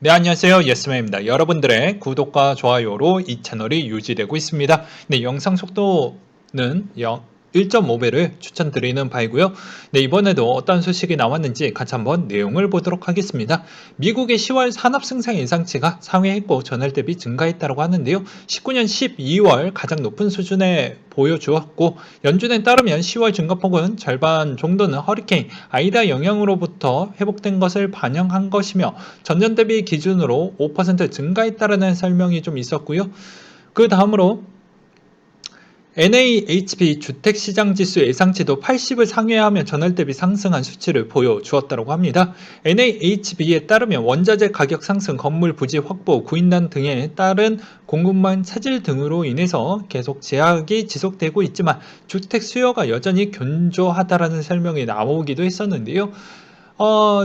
네, 안녕하세요. 예스맨입니다. 여러분들의 구독과 좋아요로 이 채널이 유지되고 있습니다. 네, 영상 속도는 1.5배를 추천드리는 바이고요. 네, 이번에도 어떤 소식이 나왔는지 같이 한번 내용을 보도록 하겠습니다. 미국의 10월 산업 생산 예상치가 상회했고 전월 대비 증가했다고 하는데요. 19년 12월 가장 높은 수준에 보여주었고, 연준에 따르면 10월 증가폭은 절반 정도는 허리케인 아이다 영향으로부터 회복된 것을 반영한 것이며, 전년 대비 기준으로 5% 증가했다는 설명이 좀 있었고요. 그 다음으로 NAHB 주택시장지수 예상치도 80을 상회하며 전월 대비 상승한 수치를 보여주었다고 합니다. NAHB에 따르면 원자재 가격 상승, 건물 부지 확보, 구인난 등에 따른 공급망 차질 등으로 인해서 계속 제약이 지속되고 있지만 주택 수요가 여전히 견조하다라는 설명이 나오기도 했었는데요.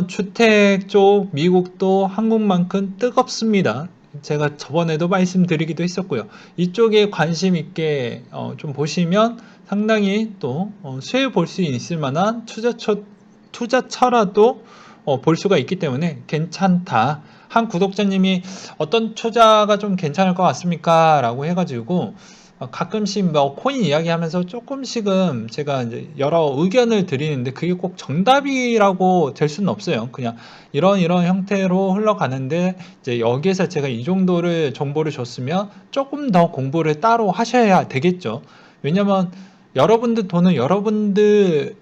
주택 쪽 미국도 한국만큼 뜨겁습니다. 제가 저번에도 말씀드리기도 했었고요. 이쪽에 관심 있게 좀 보시면 상당히 또 수혜 볼 수 있을 만한 투자처라도 볼 수가 있기 때문에 괜찮다. 한 구독자님이 어떤 투자가 좀 괜찮을 것 같습니까? 라고 해가지고 가끔씩 뭐 코인 이야기하면서 조금씩은 제가 이제 여러 의견을 드리는데 그게 꼭 정답이라고 될 수는 없어요. 그냥 이런 형태로 흘러가는데 이제 여기에서 제가 이 정도를 정보를 줬으면 조금 더 공부를 따로 하셔야 되겠죠. 왜냐면 여러분들 돈은 여러분들이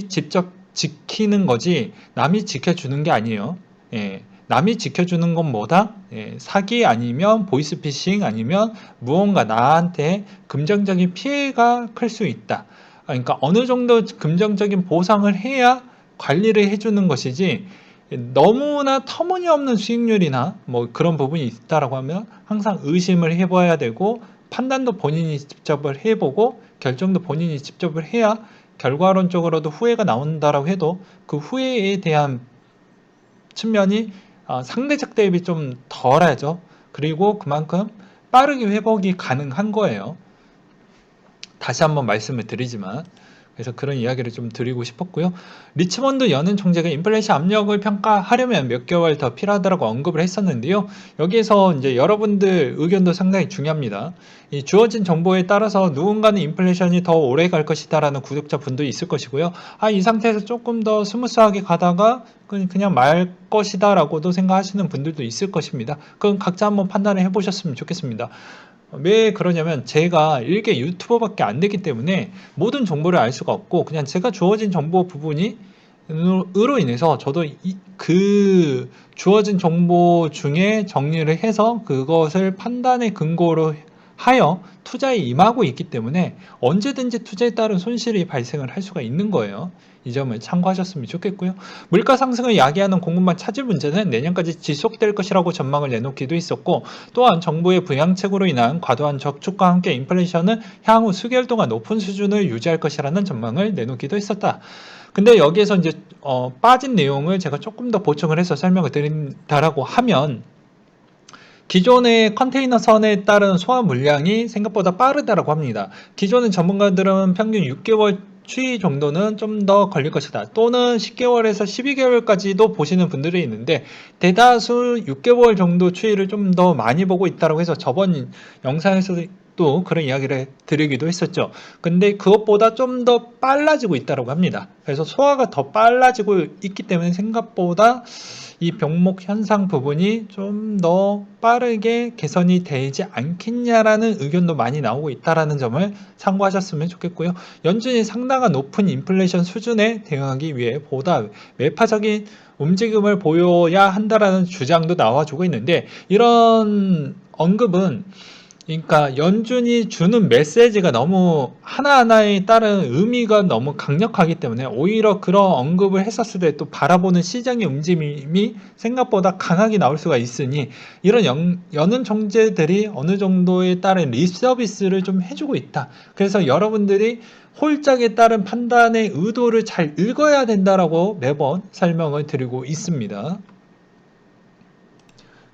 직접 지키는 거지 남이 지켜주는 게 아니에요. 예. 남이 지켜주는 건 뭐다? 예, 사기 아니면 보이스피싱 아니면 무언가 나한테 금전적인 피해가 클 수 있다. 그러니까 어느 정도 금전적인 보상을 해야 관리를 해주는 것이지, 너무나 터무니없는 수익률이나 뭐 그런 부분이 있다라고 하면 항상 의심을 해봐야 되고, 판단도 본인이 직접 해보고 결정도 본인이 직접 해야 결과론적으로도 후회가 나온다라고 해도 그 후회에 대한 측면이 상대적 대비 좀 덜하죠. 그리고 그만큼 빠르게 회복이 가능한 거예요. 다시 한번 말씀을 드리지만, 그래서 그런 이야기를 좀 드리고 싶었고요. 리치몬드 연은 총재가 인플레이션 압력을 평가하려면 몇 개월 더 필요하다고 언급을 했었는데요. 여기에서 이제 여러분들 의견도 상당히 중요합니다. 이 주어진 정보에 따라서 누군가는 인플레이션이 더 오래 갈 것이다라는 구독자 분도 있을 것이고요. 이 상태에서 조금 더 스무스하게 가다가 그냥 말 것이다라고도 생각하시는 분들도 있을 것입니다. 그건 각자 한번 판단을 해보셨으면 좋겠습니다. 왜 그러냐면 제가 일개 유튜버밖에 안 되기 때문에 모든 정보를 알 수가 없고, 그냥 제가 주어진 정보 부분이 으로 인해서 저도 그 주어진 정보 중에 정리를 해서 그것을 판단의 근거로 하여 투자에 임하고 있기 때문에 언제든지 투자에 따른 손실이 발생을 할 수가 있는 거예요. 이 점을 참고하셨으면 좋겠고요. 물가 상승을 야기하는 공급망 차질 문제는 내년까지 지속될 것이라고 전망을 내놓기도 했었고, 또한 정부의 부양책으로 인한 과도한 저축과 함께 인플레이션은 향후 수개월 동안 높은 수준을 유지할 것이라는 전망을 내놓기도 했었다. 근데 여기에서 이제 빠진 내용을 제가 조금 더 보충을 해서 설명을 드린다라고 하면, 기존의 컨테이너 선에 따른 소화 물량이 생각보다 빠르다고 합니다. 기존의 전문가들은 평균 6개월 추이 정도는 좀 더 걸릴 것이다. 또는 10개월에서 12개월까지도 보시는 분들이 있는데, 대다수 6개월 정도 추이를 좀 더 많이 보고 있다고 해서 저번 영상에서도 또 그런 이야기를 드리기도 했었죠. 근데 그것보다 좀 더 빨라지고 있다고 합니다. 그래서 소화가 더 빨라지고 있기 때문에 생각보다 이 병목 현상 부분이 좀 더 빠르게 개선이 되지 않겠냐라는 의견도 많이 나오고 있다는 점을 참고하셨으면 좋겠고요. 연준이 상당한 높은 인플레이션 수준에 대응하기 위해 보다 매파적인 움직임을 보여야 한다라는 주장도 나와주고 있는데, 이런 언급은 그러니까 연준이 주는 메시지가 너무 하나하나에 따른 의미가 너무 강력하기 때문에 오히려 그런 언급을 했었을 때 또 바라보는 시장의 움직임이 생각보다 강하게 나올 수가 있으니, 이런 연은 총재들이 어느 정도에 따른 립서비스를 좀 해주고 있다. 그래서 여러분들이 홀짝에 따른 판단의 의도를 잘 읽어야 된다라고 매번 설명을 드리고 있습니다.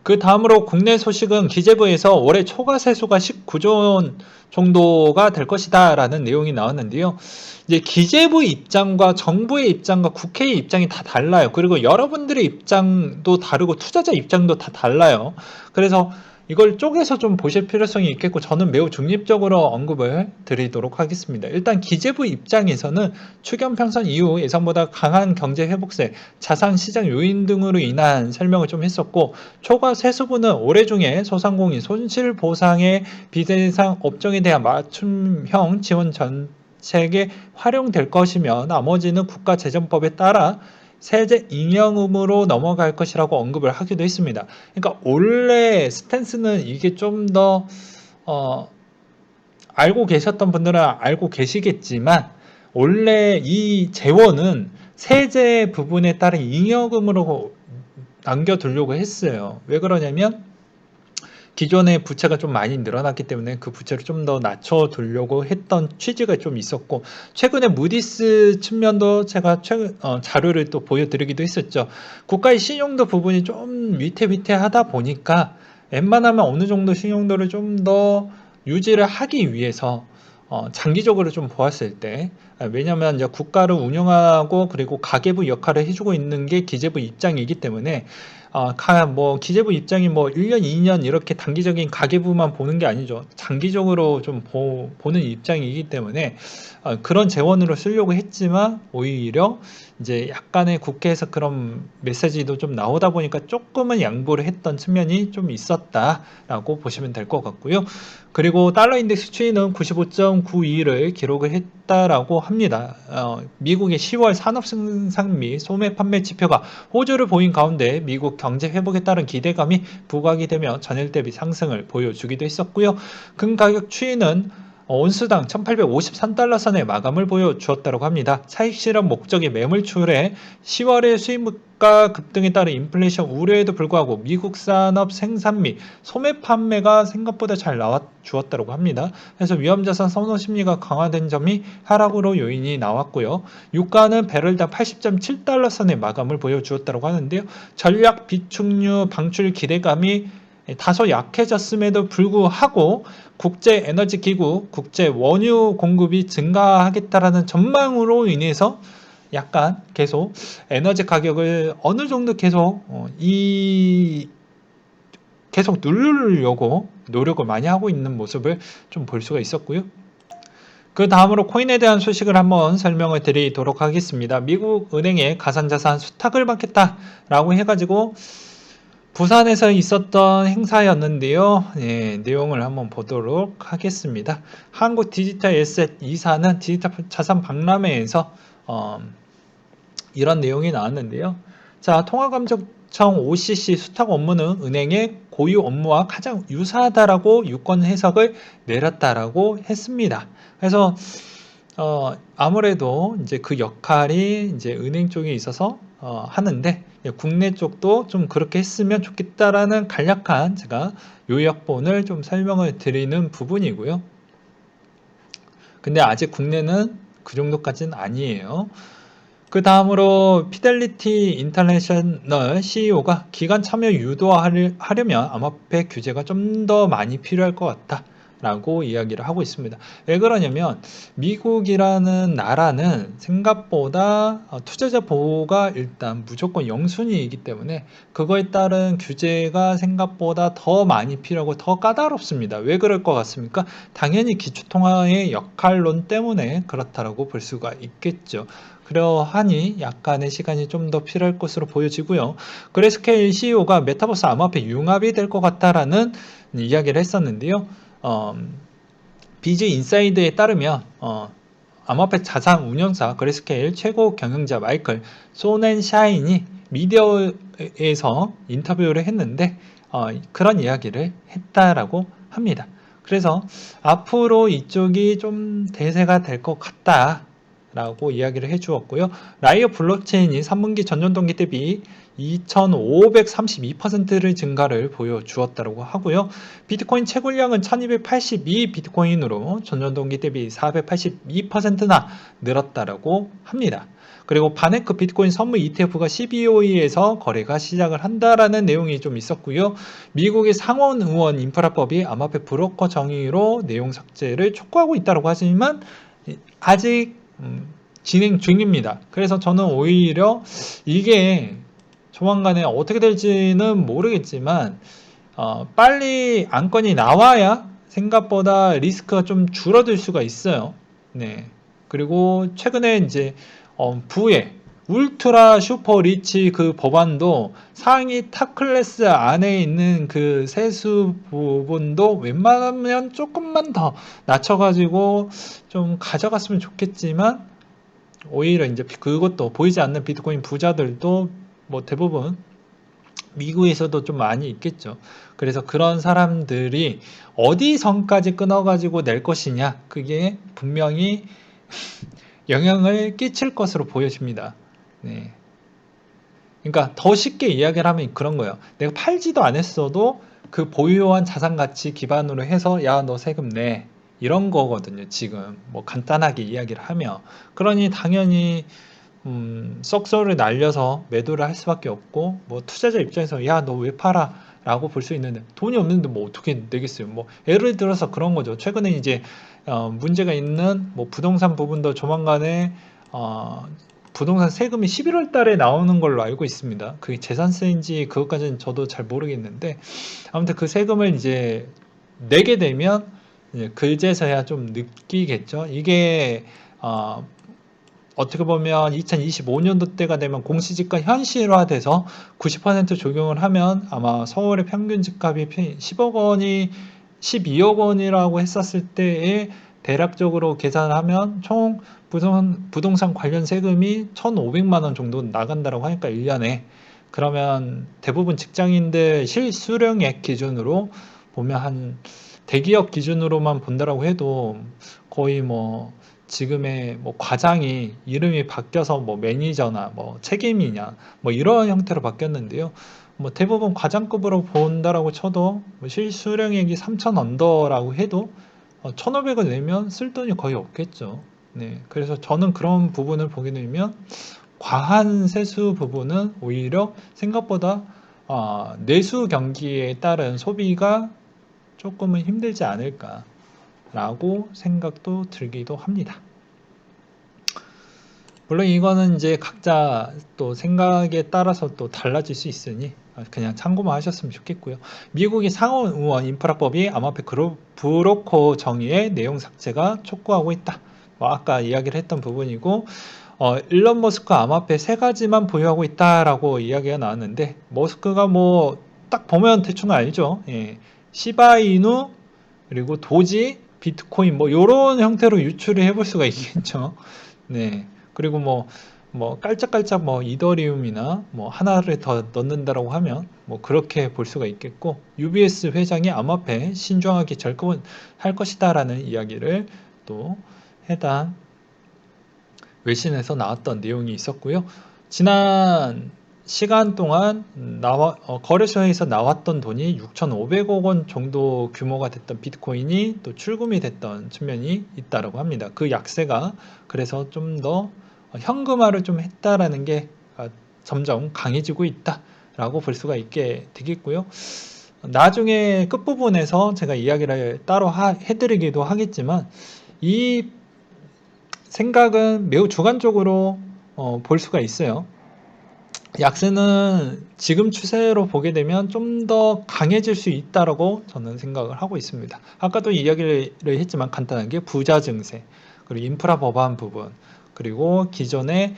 그 다음으로 국내 소식은 기재부에서 올해 초과 세수가 19조 원 정도가 될 것이다 라는 내용이 나왔는데요. 이제 기재부 입장과 정부의 입장과 국회의 입장이 다 달라요. 그리고 여러분들의 입장도 다르고 투자자 입장도 다 달라요. 그래서 이걸 쪼개서 좀 보실 필요성이 있겠고, 저는 매우 중립적으로 언급을 드리도록 하겠습니다. 일단 기재부 입장에서는 추경 편성 이후 예상보다 강한 경제 회복세, 자산 시장 요인 등으로 인한 설명을 좀 했었고, 초과 세수분은 올해 중에 소상공인 손실 보상의 비대상 업종에 대한 맞춤형 지원 정책에 활용될 것이며, 나머지는 국가재정법에 따라 세제 잉여금으로 넘어갈 것이라고 언급을 하기도 했습니다. 그러니까 원래 스탠스는 이게 좀 더 알고 계셨던 분들은 알고 계시겠지만, 원래 이 재원은 세제 부분에 따른 잉여금으로 남겨두려고 했어요. 왜 그러냐면 기존의 부채가 좀 많이 늘어났기 때문에 그 부채를 좀 더 낮춰두려고 했던 취지가 좀 있었고, 최근에 무디스 측면도 제가 자료를 또 보여드리기도 했었죠. 국가의 신용도 부분이 좀 위태위태하다 보니까 웬만하면 어느 정도 신용도를 좀 더 유지를 하기 위해서 장기적으로 좀 보았을 때, 왜냐하면 이제 국가를 운영하고 그리고 가계부 역할을 해주고 있는 게 기재부 입장이기 때문에, 기재부 입장이 1년, 2년 이렇게 단기적인 가계부만 보는 게 아니죠. 장기적으로 좀 보는 입장이기 때문에 그런 재원으로 쓰려고 했지만, 오히려 이제 약간의 국회에서 그런 메시지도 좀 나오다 보니까 조금은 양보를 했던 측면이 좀 있었다라고 보시면 될 것 같고요. 그리고 달러 인덱스 추이는 95.92를 기록을 했다라고 합니다. 미국의 10월 산업 생산 및 소매 판매 지표가 호조를 보인 가운데 미국 경제 회복에 따른 기대감이 부각이 되며 전일 대비 상승을 보여주기도 했었고요. 금 가격 추이는 온수당 1853달러 선의 마감을 보여주었다고 합니다. 차익 실현 목적의 매물출에 10월의 수입물가 급등에 따른 인플레이션 우려에도 불구하고 미국 산업 생산 및 소매 판매가 생각보다 잘 나와주었다고 합니다. 그래서 위험자산 선호 심리가 강화된 점이 하락으로 요인이 나왔고요. 유가는 배럴당 80.7달러 선의 마감을 보여주었다고 하는데요. 전략 비축유 방출 기대감이 다소 약해졌음에도 불구하고 국제에너지기구, 국제 원유 공급이 증가하겠다라는 전망으로 인해서 약간 계속 에너지 가격을 어느 정도 계속 계속 누르려고 노력을 많이 하고 있는 모습을 좀 볼 수가 있었고요. 그 다음으로 코인에 대한 소식을 한번 설명을 드리도록 하겠습니다. 미국 은행에 가상자산 수탁을 받겠다라고 해가지고 부산에서 있었던 행사였는데요. 내용을 한번 보도록 하겠습니다. 한국 디지털 에셋 이사는 디지털 자산 박람회에서 이런 내용이 나왔는데요. 자, 통화감독청 OCC 수탁 업무는 은행의 고유 업무와 가장 유사하다라고 유권 해석을 내렸다라고 했습니다. 그래서 아무래도 이제 그 역할이 이제 은행 쪽에 있어서 하는데, 국내 쪽도 좀 그렇게 했으면 좋겠다라는 간략한 제가 요약본을 좀 설명을 드리는 부분이고요. 근데 아직 국내는 그 정도까지는 아니에요. 그 다음으로 피델리티 인터내셔널 CEO가 기관 참여 유도하려면 암호화폐 규제가 좀 더 많이 필요할 것 같다 라고 이야기를 하고 있습니다. 왜 그러냐면 미국이라는 나라는 생각보다 투자자 보호가 일단 무조건 영순위이기 때문에 그거에 따른 규제가 생각보다 더 많이 필요하고 더 까다롭습니다. 왜 그럴 것 같습니까? 당연히 기초통화의 역할론 때문에 그렇다라고 볼 수가 있겠죠. 그러하니 약간의 시간이 좀 더 필요할 것으로 보여지고요. 그레스케일 CEO가 메타버스 암호화폐 융합이 될 것 같다라는 이야기를 했었는데요. 비즈 인사이드에 따르면 암호화폐 자산 운영사 그레스케일 최고 경영자 마이클 소넨샤인이 미디어에서 인터뷰를 했는데 그런 이야기를 했다라고 합니다. 그래서 앞으로 이쪽이 좀 대세가 될 것 같다 라고 이야기를 해주었고요. 라이어 블록체인이 3분기 전년 동기 대비 2532%를 증가를 보여주었다고 하고요. 비트코인 채굴량은 1282 비트코인으로 전년 동기 대비 482%나 늘었다고 합니다. 그리고 바네크 비트코인 선물 ETF가 12호위에서 거래가 시작을 한다라는 내용이 좀 있었고요. 미국의 상원 의원 인프라법이 암호화폐 브로커 정의로 내용 삭제를 촉구하고 있다고 하지만 아직 진행 중입니다. 그래서 저는 오히려 이게 조만간에 어떻게 될지는 모르겠지만 빨리 안건이 나와야 생각보다 리스크가 좀 줄어들 수가 있어요. 네. 그리고 최근에 이제 부의 울트라 슈퍼 리치 그 법안도 상위 탑 클래스 안에 있는 그 세수 부분도 웬만하면 조금만 더 낮춰가지고 좀 가져갔으면 좋겠지만 오히려 이제 그것도 보이지 않는 비트코인 부자들도 뭐 대부분 미국에서도 좀 많이 있겠죠. 그래서 그런 사람들이 어디 선까지 끊어가지고 낼 것이냐, 그게 분명히 영향을 끼칠 것으로 보여집니다. 네. 그러니까 더 쉽게 이야기를 하면 그런 거예요. 내가 팔지도 않았어도 그 보유한 자산 가치 기반으로 해서 야, 너 세금 내. 이런 거거든요. 지금 뭐 간단하게 이야기를 하면. 그러니 당연히 썩소를 날려서 매도를 할 수밖에 없고, 뭐 투자자 입장에서 야, 너 왜 팔아? 라고 볼 수 있는데 돈이 없는데 뭐 어떻게 내겠어요? 뭐 예를 들어서 그런 거죠. 최근에 이제 문제가 있는 뭐 부동산 부분도 조만간에 부동산 세금이 11월 달에 나오는 걸로 알고 있습니다. 그게 재산세인지 그것까지는 저도 잘 모르겠는데 아무튼 그 세금을 이제 내게 되면 이제 그제서야 좀 느끼겠죠. 이게 어떻게 보면 2025년도 때가 되면 공시지가 현실화돼서 90% 적용을 하면 아마 서울의 평균 집값이 10억 원이 12억 원이라고 했었을 때에 대략적으로 계산을 하면 총 부동산 관련 세금이 1,500만 원 정도 나간다고 하니까 1년에 그러면 대부분 직장인들 실수령액 기준으로 보면 한 대기업 기준으로만 본다라고 해도 거의 뭐 지금의 뭐 과장이 이름이 바뀌어서 뭐 매니저나 뭐 책임이냐 뭐 이런 형태로 바뀌었는데요. 뭐 대부분 과장급으로 본다라고 쳐도 뭐 실수령액이 3천 언더라고 해도 1,500을 내면 쓸 돈이 거의 없겠죠. 네, 그래서 저는 그런 부분을 보게 되면 과한 세수 부분은 오히려 생각보다 내수 경기에 따른 소비가 조금은 힘들지 않을까라고 생각도 들기도 합니다. 물론 이거는 이제 각자 또 생각에 따라서 또 달라질 수 있으니 그냥 참고만 하셨으면 좋겠고요. 미국의 상원 의원 인프라법이 암호화폐 브로커 정의의 내용 삭제가 촉구하고 있다. 뭐 아까 이야기를 했던 부분이고 일론 머스크 암호화폐 세 가지만 보유하고 있다라고 이야기가 나왔는데 머스크가 뭐 딱 보면 대충 알죠. 예. 시바이누 그리고 도지, 비트코인 뭐 이런 형태로 유출을 해볼 수가 있겠죠. 네. 그리고 뭐 깔짝깔짝 뭐 이더리움이나 뭐 하나를 더 넣는다라고 하면 뭐 그렇게 볼 수가 있겠고 UBS 회장이 암호화폐 신중하게 접근할 것이다라는 이야기를 또 해당 외신에서 나왔던 내용이 있었고요. 지난 시간 동안 거래소에서 나왔던 돈이 6,500억 원 정도 규모가 됐던 비트코인이 또 출금이 됐던 측면이 있다고 합니다. 그 약세가 그래서 좀 더 현금화를 좀 했다라는 게 점점 강해지고 있다라고 볼 수가 있게 되겠고요. 나중에 끝부분에서 제가 이야기를 따로 해드리기도 하겠지만 이 생각은 매우 주관적으로 볼 수가 있어요. 약세는 지금 추세로 보게 되면 좀 더 강해질 수 있다라고 저는 생각을 하고 있습니다. 아까도 이야기를 했지만 간단하게 부자 증세, 그리고 인프라 법안 부분, 그리고 기존에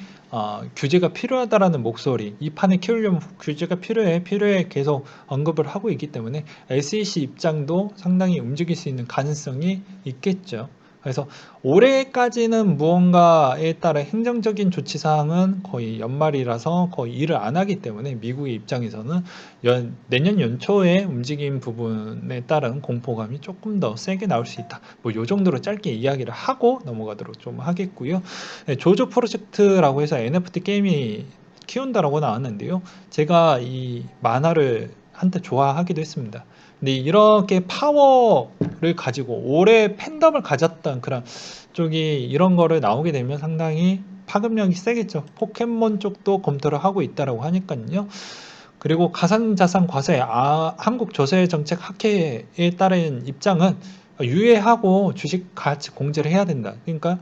규제가 필요하다라는 목소리, 이 판을 키우려면 규제가 필요해 계속 언급을 하고 있기 때문에 SEC 입장도 상당히 움직일 수 있는 가능성이 있겠죠. 그래서 올해까지는 무언가에 따라 행정적인 조치사항은 거의 연말이라서 거의 일을 안 하기 때문에 미국의 입장에서는 내년 연초에 움직임 부분에 따른 공포감이 조금 더 세게 나올 수 있다. 뭐 요 정도로 짧게 이야기를 하고 넘어가도록 좀 하겠고요. 네, 조조 프로젝트라고 해서 NFT 게임이 키운다라고 나왔는데요. 제가 이 만화를 한때 좋아하기도 했습니다. 근데 이렇게 파워를 가지고 오래 팬덤을 가졌던 그런 쪽이 이런 거를 나오게 되면 상당히 파급력이 세겠죠. 포켓몬 쪽도 검토를 하고 있다라고 하니까요. 그리고 가상자산 과세, 한국조세정책학회에 따른 입장은 유예하고 주식 가치 공제를 해야 된다. 그러니까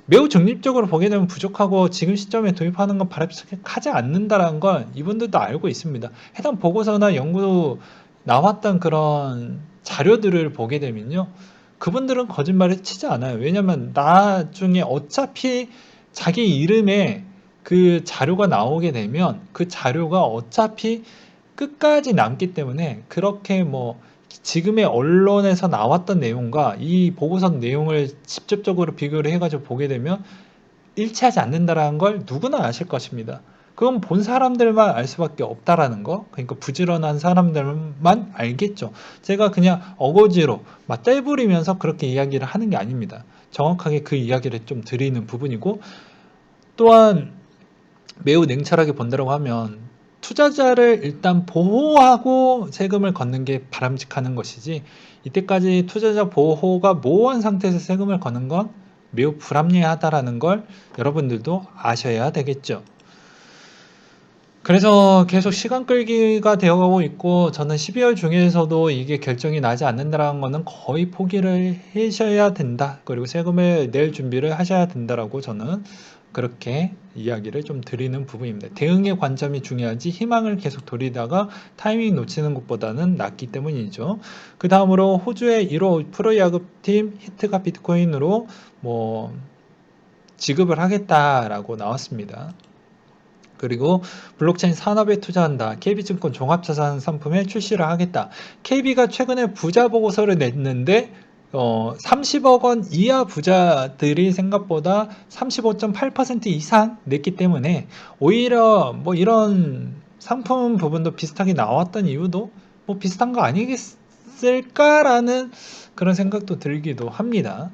매우 중립적으로 보게 되면 부족하고 지금 시점에 도입하는 건 바람직하지 않는다라는 걸 이분들도 알고 있습니다. 해당 보고서나 연구 나왔던 그런 자료들을 보게 되면요. 그분들은 거짓말을 치지 않아요. 왜냐면 나중에 어차피 자기 이름에 그 자료가 나오게 되면 그 자료가 어차피 끝까지 남기 때문에 그렇게 뭐 지금의 언론에서 나왔던 내용과 이 보고서 내용을 직접적으로 비교를 해가지고 보게 되면 일치하지 않는다라는 걸 누구나 아실 것입니다. 그건 본 사람들만 알 수밖에 없다라는 거. 그러니까 부지런한 사람들만 알겠죠. 제가 그냥 어거지로 막 떼부리면서 그렇게 이야기를 하는 게 아닙니다. 정확하게 그 이야기를 좀 드리는 부분이고, 또한 매우 냉철하게 본다고 하면 투자자를 일단 보호하고 세금을 걷는 게 바람직한 것이지, 이때까지 투자자 보호가 모호한 상태에서 세금을 거는 건 매우 불합리하다라는 걸 여러분들도 아셔야 되겠죠. 그래서 계속 시간 끌기가 되어가고 있고, 저는 12월 중에서도 이게 결정이 나지 않는다는 것은 거의 포기를 하셔야 된다. 그리고 세금을 낼 준비를 하셔야 된다라고 저는 그렇게 이야기를 좀 드리는 부분입니다. 대응의 관점이 중요하지 희망을 계속 돌리다가 타이밍 놓치는 것보다는 낫기 때문이죠. 그 다음으로 호주의 1호 프로야구팀 히트가 비트코인으로 뭐 지급을 하겠다라고 나왔습니다. 그리고 블록체인 산업에 투자한다. KB증권 종합자산 상품에 출시를 하겠다. KB가 최근에 부자 보고서를 냈는데 30억 원 이하 부자들이 생각보다 35.8% 이상 냈기 때문에 오히려 뭐 이런 상품 부분도 비슷하게 나왔던 이유도 뭐 비슷한 거 아니겠을까라는 그런 생각도 들기도 합니다.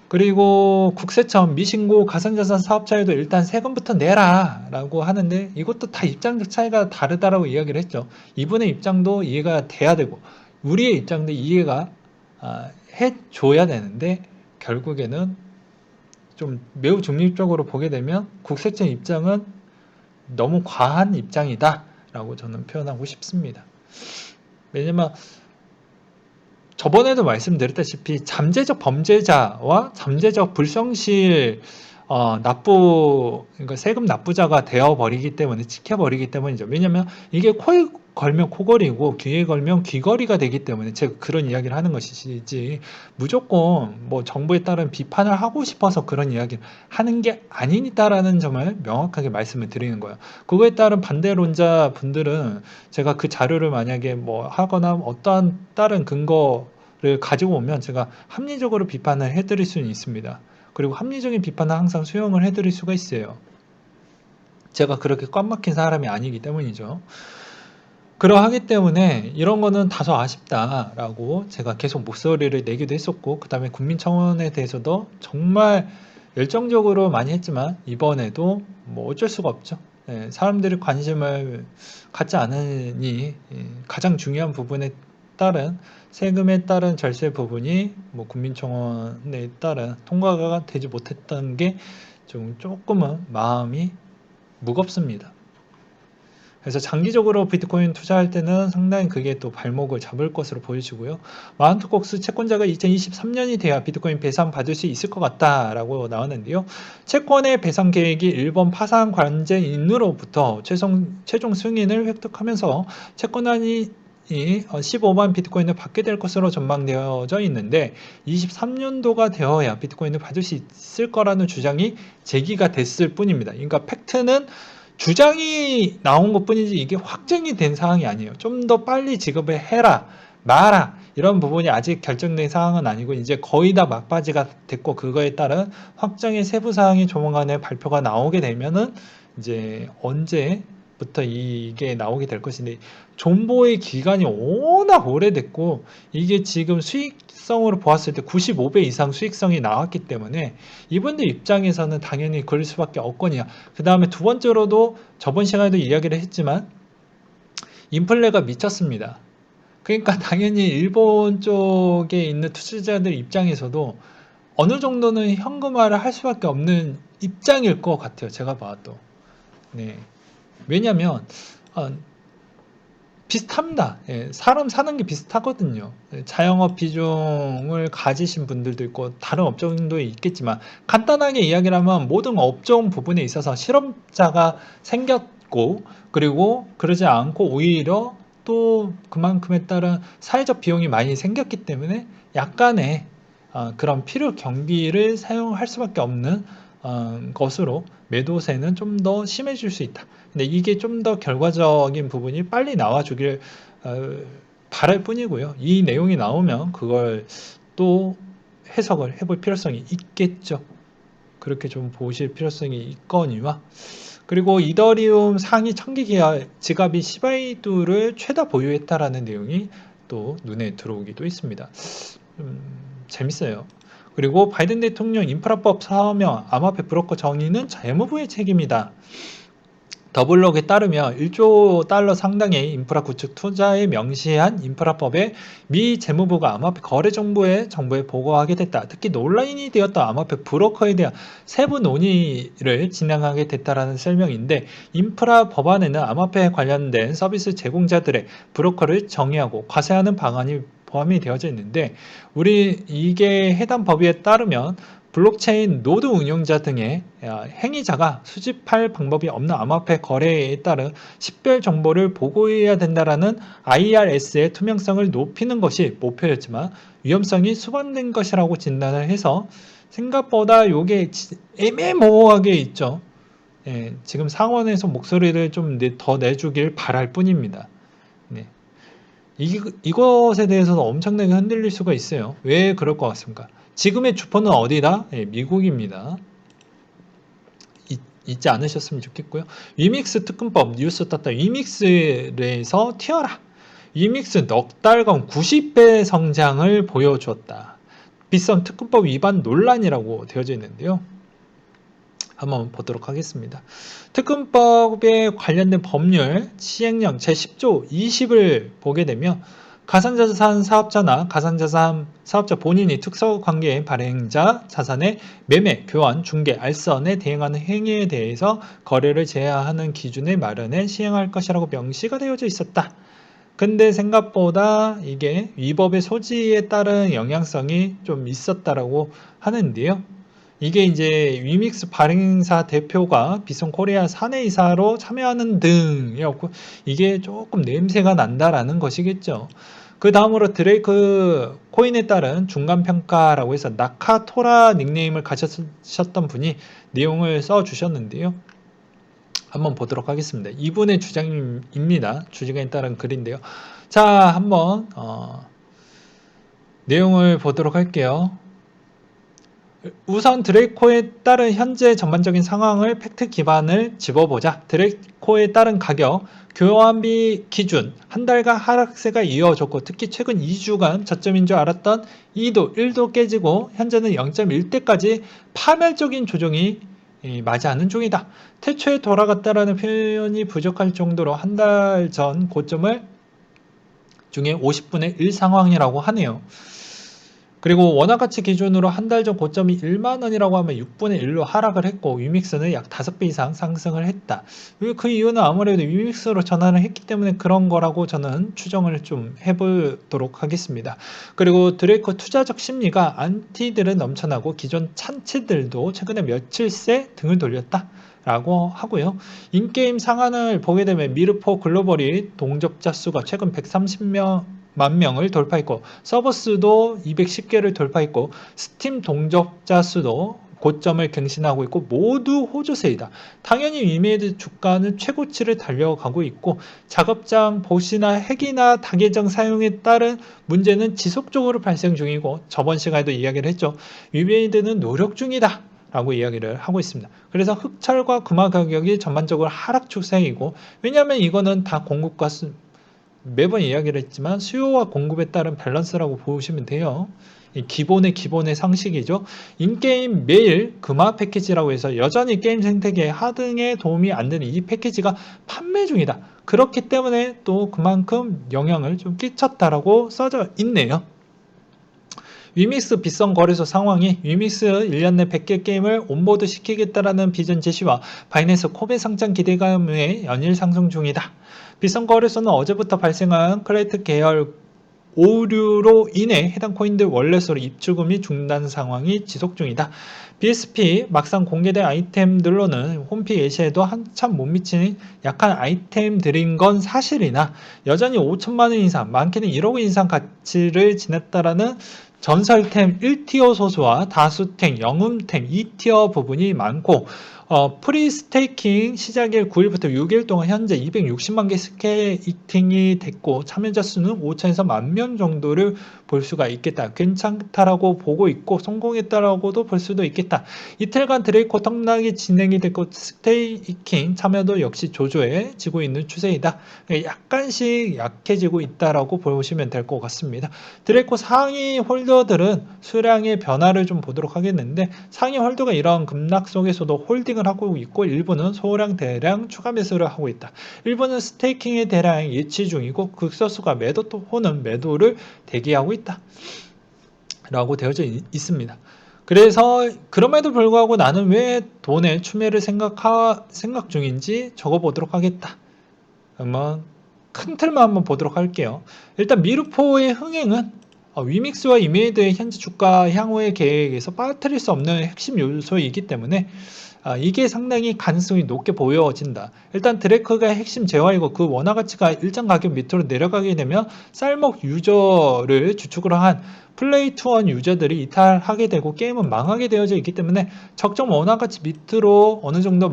그리고 국세청 미신고 가상자산 사업자에도 일단 세금부터 내라 라고 하는데, 이것도 다 입장적 차이가 다르다라고 이야기를 했죠. 이분의 입장도 이해가 돼야 되고 우리의 입장도 이해가 해줘야 되는데, 결국에는 좀 매우 중립적으로 보게 되면 국세청 입장은 너무 과한 입장이다 라고 저는 표현하고 싶습니다. 왜냐면 저번에도 말씀드렸다시피 잠재적 범죄자와 잠재적 불성실 그러니까 세금 납부자가 되어버리기 때문에, 지켜버리기 때문이죠. 왜냐면 이게 코에 걸면 코걸이고 귀에 걸면 귀걸이가 되기 때문에 제가 그런 이야기를 하는 것이지, 무조건 뭐 정부에 따른 비판을 하고 싶어서 그런 이야기를 하는 게 아니다라는 점을 명확하게 말씀을 드리는 거예요. 그거에 따른 반대론자 분들은 제가 그 자료를 만약에 뭐 하거나 어떠한 다른 근거를 가지고 오면 제가 합리적으로 비판을 해드릴 수는 있습니다. 그리고 합리적인 비판은 항상 수용을 해드릴 수가 있어요. 제가 그렇게 꽉 막힌 사람이 아니기 때문이죠. 그러하기 때문에 이런 거는 다소 아쉽다라고 제가 계속 목소리를 내기도 했었고, 그 다음에 국민청원에 대해서도 정말 열정적으로 많이 했지만 이번에도 뭐 어쩔 수가 없죠. 사람들이 관심을 갖지 않으니 가장 중요한 부분에 따른 세금에 따른 절세 부분이 뭐 국민청원에 따른 통과가 되지 못했던 게 조금은 마음이 무겁습니다. 그래서 장기적으로 비트코인 투자할 때는 상당히 그게 또 발목을 잡을 것으로 보여지고요. 마운트 콕스 채권자가 2023년이 돼야 비트코인 배상 받을 수 있을 것 같다라고 나왔는데요. 채권의 배상 계획이 일본 파산 관제인으로부터 최종 승인을 획득하면서 채권안이 15만 비트코인을 받게 될 것으로 전망되어져 있는데, 23년도가 되어야 비트코인을 받을 수 있을 거라는 주장이 제기가 됐을 뿐입니다. 그러니까 팩트는 주장이 나온 것 뿐이지 이게 확정이 된 사항이 아니에요. 좀 더 빨리 지급을 해라 마라 이런 부분이 아직 결정된 사항은 아니고, 이제 거의 다 막바지가 됐고, 그거에 따른 확정의 세부 사항이 조만간에 발표가 나오게 되면은 이제 언제부터 이게 나오게 될 것인데, 존버의 기간이 워낙 오래됐고 이게 지금 수익성으로 보았을 때 95배 이상 수익성이 나왔기 때문에 이분들 입장에서는 당연히 그럴 수밖에 없거든요. 그 다음에 두 번째로도 저번 시간에도 이야기를 했지만 인플레가 미쳤습니다. 그러니까 당연히 일본 쪽에 있는 투자자들 입장에서도 어느 정도는 현금화를 할 수밖에 없는 입장일 것 같아요. 제가 봐도. 네. 왜냐면 비슷합니다. 예, 사람 사는 게 비슷하거든요. 예, 자영업 비중을 가지신 분들도 있고 다른 업종도 있겠지만 간단하게 이야기를 하면 모든 업종 부분에 있어서 실업자가 생겼고 그리고 그러지 않고 오히려 또 그만큼에 따른 사회적 비용이 많이 생겼기 때문에 약간의 그런 필요 경비를 사용할 수밖에 없는 것으로 매도세는 좀 더 심해질 수 있다. 근데 이게 좀 더 결과적인 부분이 빨리 나와주길 바랄 뿐이고요. 이 내용이 나오면 그걸 또 해석을 해볼 필요성이 있겠죠. 그렇게 좀 보실 필요성이 있거니와 그리고 이더리움 상위 청기 지갑이 시바이두를 최다 보유했다라는 내용이 또 눈에 들어오기도 했습니다. 재밌어요. 그리고 바이든 대통령 인프라법 서명 암호화폐 브로커 정의는 재무부의 책임이다. 더블록에 따르면 1조 달러 상당의 인프라 구축 투자에 명시한 인프라법에 미 재무부가 암호화폐 거래 정보에 보고하게 됐다. 특히 논란이 되었던 암호화폐 브로커에 대한 세부 논의를 진행하게 됐다라는 설명인데 인프라 법안에는 암호화폐에 관련된 서비스 제공자들의 브로커를 정의하고 과세하는 방안이 포함이 되어져 있는데 우리 이게 해당 법에 따르면 블록체인 노드 운용자 등의 행위자가 수집할 방법이 없는 암호화폐 거래에 따른 식별 정보를 보고해야 된다라는 IRS의 투명성을 높이는 것이 목표였지만 위험성이 수반된 것이라고 진단을 해서 생각보다 이게 애매모호하게 있죠. 예, 지금 상원에서 목소리를 좀 더 내주길 바랄 뿐입니다. 네. 이것에 대해서는 엄청나게 흔들릴 수가 있어요. 왜 그럴 것 같습니까? 지금의 주포는 어디다? 예, 미국입니다. 잊지 않으셨으면 좋겠고요. 위믹스 특근법 뉴스 떴다. 위믹스에서 튀어라. 위믹스 넉 달간 90배 성장을 보여주었다. 빗썸 특근법 위반 논란이라고 되어져 있는데요. 한번 보도록 하겠습니다. 특근법에 관련된 법률 시행령 제10조 20을 보게 되면 가상자산 사업자나 가상자산 사업자 본인이 특수관계의 발행자 자산의 매매, 교환, 중개, 알선에 대응하는 행위에 대해서 거래를 제한하는 기준을 마련해 시행할 것이라고 명시가 되어져 있었다. 근데 생각보다 이게 위법의 소지에 따른 영향성이 좀 있었다라고 하는데요. 이게 이제 위믹스 발행사 대표가 비송 코리아 사내이사로 참여하는 등이었고 이게 조금 냄새가 난다라는 것이겠죠. 그 다음으로 드레이크 코인에 따른 중간평가라고 해서 나카토라 닉네임을 가졌던 분이 내용을 써주셨는데요. 한번 보도록 하겠습니다. 이분의 주장입니다. 주장에 따른 글인데요. 자, 한번 내용을 보도록 할게요. 우선 드레이코에 따른 현재 전반적인 상황을 팩트 기반을 짚어보자. 드레이코에 따른 가격, 교환비 기준, 한 달간 하락세가 이어졌고 특히 최근 2주간 저점인 줄 알았던 2도, 1도 깨지고 현재는 0.1대까지 파멸적인 조정이 맞이하는 중이다. 태초에 돌아갔다라는 표현이 부족할 정도로 한 달 전 고점을 중에 50분의 1 상황이라고 하네요. 그리고 원화가치 기준으로 한 달 전 고점이 1만원이라고 하면 6분의 1로 하락을 했고 위믹스는 약 5배 이상 상승을 했다. 그 이유는 아무래도 위믹스로 전환을 했기 때문에 그런 거라고 저는 추정을 좀 해보도록 하겠습니다. 그리고 드레이커 투자적 심리가 안티들은 넘쳐나고 기존 찬치들도 최근에 며칠 새 등을 돌렸다. 라고 하고요. 인게임 상한을 보게 되면 미르포 글로벌이 동접자 수가 최근 130만 명을 돌파했고 서버 수도 210개를 돌파했고 스팀 동접자 수도 고점을 갱신하고 있고 모두 호조세이다. 당연히 위메이드 주가는 최고치를 달려가고 있고 작업장 보시나 핵이나 다계정 사용에 따른 문제는 지속적으로 발생 중이고 저번 시간에도 이야기를 했죠. 위메이드는 노력 중이다. 라고 이야기를 하고 있습니다. 그래서 흑철과 금화 가격이 전반적으로 하락 추세이고 왜냐하면 이거는 다 공급과 매번 이야기를 했지만 수요와 공급에 따른 밸런스라고 보시면 돼요. 기본의 상식이죠. 인게임 매일 금화 패키지라고 해서 여전히 게임 생태계 하등에 도움이 안 되는 이 패키지가 판매 중이다. 그렇기 때문에 또 그만큼 영향을 좀 끼쳤다라고 써져 있네요. 위믹스 빗성 거래소 상황이 위믹스 1년 내 100개 게임을 온보드 시키겠다라는 비전 제시와 바이낸스 코베 상장 기대감에 연일 상승 중이다. 빗성 거래소는 어제부터 발생한 크레이트 계열 오류로 인해 해당 코인들 월렛으로 입출금이 중단 상황이 지속 중이다. BSP 막상 공개된 아이템들로는 홈피 예시에도 한참 못 미치는 약한 아이템들인 건 사실이나 여전히 5천만원 이상, 많게는 1억 원 이상 가치를 지녔다라는 전설템 1티어 소수와 다수템, 영음템 2티어 부분이 많고 프리스테이킹 시작일 9일부터 6일 동안 현재 260만 개 스케이팅이 됐고 참여자 수는 5천에서 10,000명 정도를 볼 수가 있겠다. 괜찮다라고 보고 있고 성공했다라고도 볼 수도 있겠다. 이틀간 드레이코 턱락이 진행이 됐고 스테이킹 참여도 역시 조조해지고 있는 추세이다. 약간씩 약해지고 있다라고 보시면 될 것 같습니다. 드레이코 상위 홀더들은 수량의 변화를 좀 보도록 하겠는데 상위 홀더가 이러한 급락 속에서도 홀딩을 하고 있고 일부는 소량 대량 추가 매수를 하고 있다. 일부는 스테이킹의 대량 예치 중이고 극소수가 매도 또는 매도를 대기하고 있다. 라고 되어져 있습니다. 그래서 그럼에도 불구하고 나는 왜 돈의 추매를 생각 중인지 적어보도록 하겠다. 한번 큰 틀만 한번 보도록 할게요. 일단 미르포의 흥행은 위믹스와 이메이드의 현재 주가 향후의 계획에서 빠뜨릴 수 없는 핵심 요소이기 때문에 이게 상당히 가능성이 높게 보여진다. 일단 드래크가 핵심 재화이고 그 원화 가치가 일정 가격 밑으로 내려가게 되면 쌀먹 유저를 주축으로 한 플레이 투원 유저들이 이탈하게 되고 게임은 망하게 되어져 있기 때문에 적정 원화 가치 밑으로 어느 정도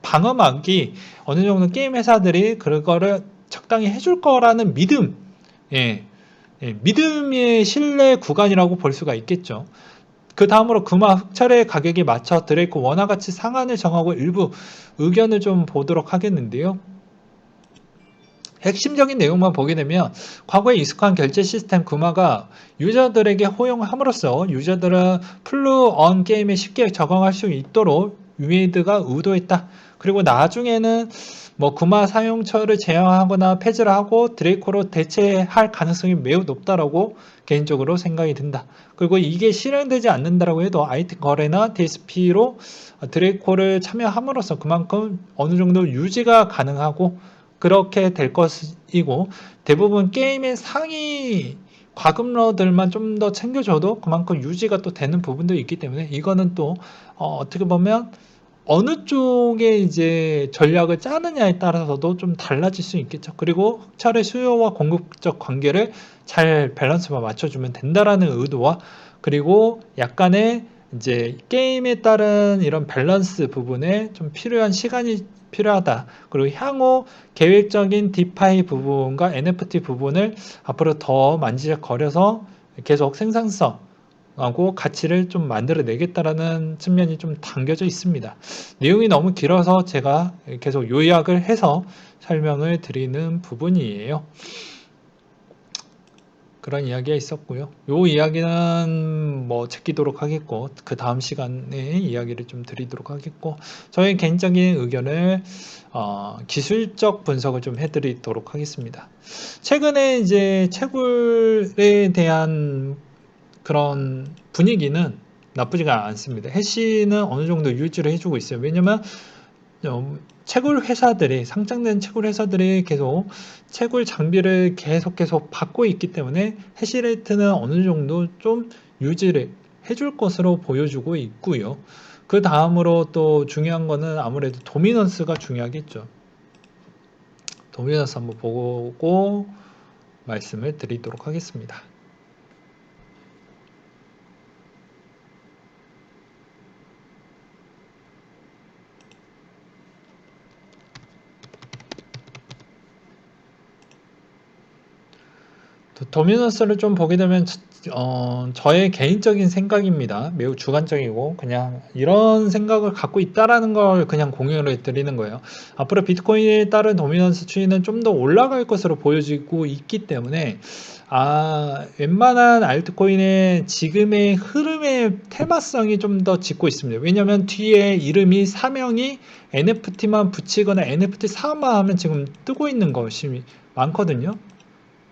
방어막이 어느 정도 게임 회사들이 그거를 적당히 해줄 거라는 믿음, 믿음의 신뢰 구간이라고 볼 수가 있겠죠. 그 다음으로 금화 흑철의 가격에 맞춰 드레이크 원화 가치 상한을 정하고 일부 의견을 좀 보도록 하겠는데요. 핵심적인 내용만 보게 되면 과거에 익숙한 결제 시스템 금화가 유저들에게 호용함으로써 유저들은 플루-언 게임에 쉽게 적응할 수 있도록 위메이드가 의도했다. 그리고 나중에는 금화 사용처를 제한하거나 폐지를 하고 드레이코로 대체할 가능성이 매우 높다라고 개인적으로 생각이 든다. 그리고 이게 실현되지 않는다라고 해도 아이템 거래나 DSP로 드레이코를 참여함으로써 그만큼 어느 정도 유지가 가능하고 그렇게 될 것이고 대부분 게임의 상위 과금러들만 좀 더 챙겨줘도 그만큼 유지가 또 되는 부분도 있기 때문에 이거는 또 어떻게 보면 어느 쪽에 이제 전략을 짜느냐에 따라서도 좀 달라질 수 있겠죠. 그리고 흑철의 수요와 공급적 관계를 잘 밸런스만 맞춰주면 된다라는 의도와 그리고 약간의 이제 게임에 따른 이런 밸런스 부분에 좀 필요한 시간이 필요하다. 그리고 향후 계획적인 디파이 부분과 NFT 부분을 앞으로 더 만지작거려서 계속 생산성 하고 가치를 좀 만들어내겠다라는 측면이 좀 담겨져 있습니다. 내용이 너무 길어서 제가 계속 요약을 해서 설명을 드리는 부분이에요. 그런 이야기가 있었고요. 요 이야기는 제끼도록 하겠고 그 다음 시간에 이야기를 좀 드리도록 하겠고 저의 개인적인 의견을 기술적 분석을 좀 해드리도록 하겠습니다. 최근에 이제 채굴에 대한 그런 분위기는 나쁘지가 않습니다. 해시는 어느 정도 유지를 해주고 있어요. 왜냐면 채굴 회사들이 상장된 채굴 회사들이 계속 채굴 장비를 계속 받고 있기 때문에 해시레이트는 어느 정도 좀 유지를 해줄 것으로 보여주고 있고요. 그 다음으로 또 중요한 거는 아무래도 도미넌스가 중요하겠죠. 도미넌스 한번 보고 말씀을 드리도록 하겠습니다. 도미넌스를 좀 보게 되면 저의 개인적인 생각입니다. 매우 주관적이고 그냥 이런 생각을 갖고 있다라는 걸 그냥 공유를 드리는 거예요. 앞으로 비트코인에 따른 도미넌스 추이는 좀 더 올라갈 것으로 보여지고 있기 때문에 웬만한 알트코인의 지금의 흐름의 테마성이 좀 더 짙고 있습니다. 왜냐하면 뒤에 이름이 사명이 NFT만 붙이거나 NFT 사업만 하면 지금 뜨고 있는 것이 많거든요.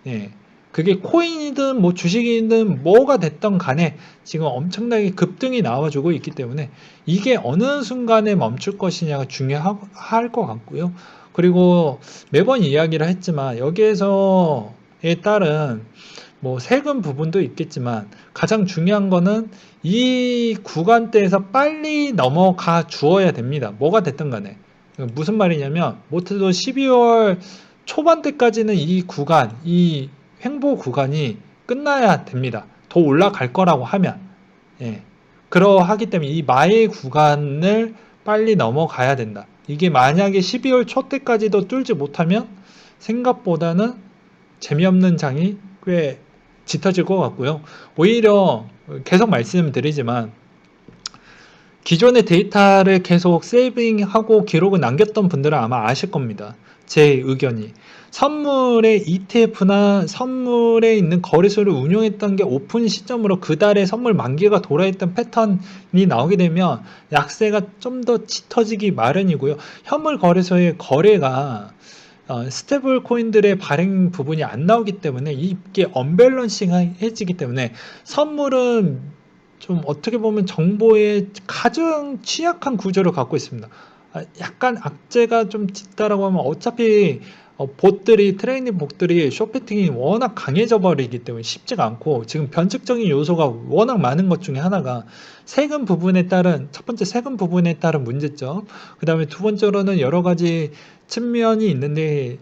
예. 그게 코인이든 뭐 주식이든 뭐가 됐던 간에 지금 엄청나게 급등이 나와주고 있기 때문에 이게 어느 순간에 멈출 것이냐가 중요할 것 같고요. 그리고 매번 이야기를 했지만 여기에서에 따른 뭐 세금 부분도 있겠지만 가장 중요한 거는 이 구간대에서 빨리 넘어가 주어야 됩니다. 뭐가 됐든 간에. 무슨 말이냐면 못해도 12월 초반 때까지는 이 구간, 이 횡보 구간이 끝나야 됩니다. 더 올라갈 거라고 하면. 예. 그러하기 때문에 이 마의 구간을 빨리 넘어가야 된다. 이게 만약에 12월 초 때까지도 뚫지 못하면 생각보다는 재미없는 장이 꽤 짙어질 것 같고요. 오히려 계속 말씀드리지만 기존의 데이터를 계속 세이빙하고 기록을 남겼던 분들은 아마 아실 겁니다. 제 의견이. 선물의 ETF나 선물에 있는 거래소를 운용했던 게 오픈 시점으로 그 달에 선물 만기가 돌아있던 패턴이 나오게 되면 약세가 좀 더 짙어지기 마련이고요. 현물 거래소의 거래가 스테이블 코인들의 발행 부분이 안 나오기 때문에 이게 언밸런싱해지기 때문에 선물은 좀 어떻게 보면 정보에 가장 취약한 구조를 갖고 있습니다. 약간 악재가 좀 짙다라고 하면 어차피 봇들이 트레이닝 봇들이 쇼패팅이 워낙 강해져 버리기 때문에 쉽지가 않고 지금 변칙적인 요소가 워낙 많은 것 중에 하나가 세금 부분에 따른 첫 번째 세금 부분에 따른 문제점, 그 다음에 두 번째로는 여러 가지 측면이 있는데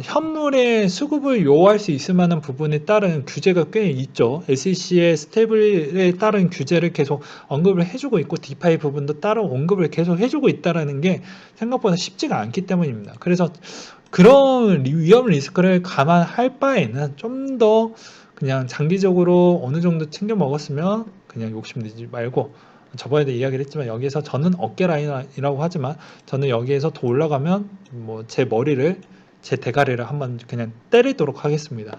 현물의 수급을 요구할 수 있을 만한 부분에 따른 규제가 꽤 있죠. SEC의 스테이블에 따른 규제를 계속 언급을 해주고 있고 디파이 부분도 따로 언급을 계속 해주고 있다는 게 생각보다 쉽지가 않기 때문입니다. 그래서 그런 위험 리스크를 감안할 바에는 좀 더 그냥 장기적으로 어느 정도 챙겨 먹었으면 그냥 욕심내지 말고 저번에도 이야기를 했지만 여기에서 저는 어깨 라인이라고 하지만 저는 여기에서 더 올라가면 뭐 제 머리를 제 대가리를 한번 그냥 때리도록 하겠습니다.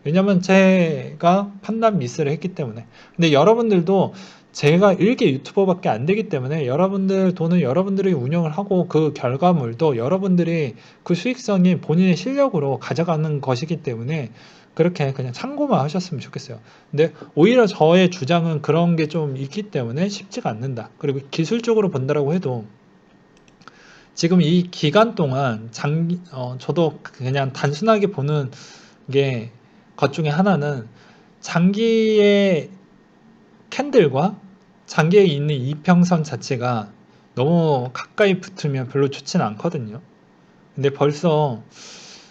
왜냐면 제가 판단 미스를 했기 때문에. 근데 여러분들도 제가 일개 유튜버밖에 안 되기 때문에 여러분들 돈은 여러분들이 운영을 하고 그 결과물도 여러분들이 그 수익성이 본인의 실력으로 가져가는 것이기 때문에 그렇게 그냥 참고만 하셨으면 좋겠어요. 근데 오히려 저의 주장은 그런 게 좀 있기 때문에 쉽지가 않는다. 그리고 기술적으로 본다라고 해도 지금 이 기간 동안 저도 그냥 단순하게 보는 게 것 중에 하나는 장기의 캔들과 장기에 있는 이평선 자체가 너무 가까이 붙으면 별로 좋지는 않거든요. 근데 벌써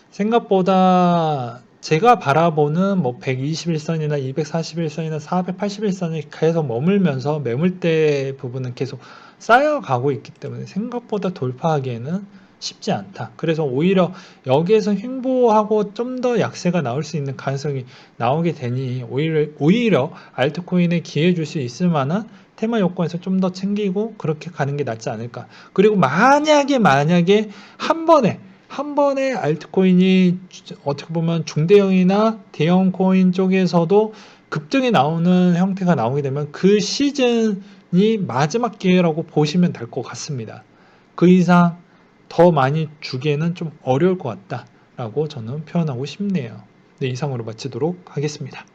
생각보다 제가 바라보는 뭐 121선이나 241선이나 481선이 계속 머물면서 매물대 부분은 계속 쌓여가고 있기 때문에 생각보다 돌파하기에는 쉽지 않다. 그래서 오히려 여기에서 횡보하고 좀 더 약세가 나올 수 있는 가능성이 나오게 되니 오히려 알트코인에 기회 줄 수 있을 만한 테마 요건에서 좀 더 챙기고 그렇게 가는 게 낫지 않을까. 그리고 만약에 한 번에 알트코인이 어떻게 보면 중대형이나 대형 코인 쪽에서도 급등이 나오는 형태가 나오게 되면 그 시즌이 마지막 기회라고 보시면 될 것 같습니다. 그 이상 더 많이 주기에는 좀 어려울 것 같다라고 저는 표현하고 싶네요. 네, 이상으로 마치도록 하겠습니다.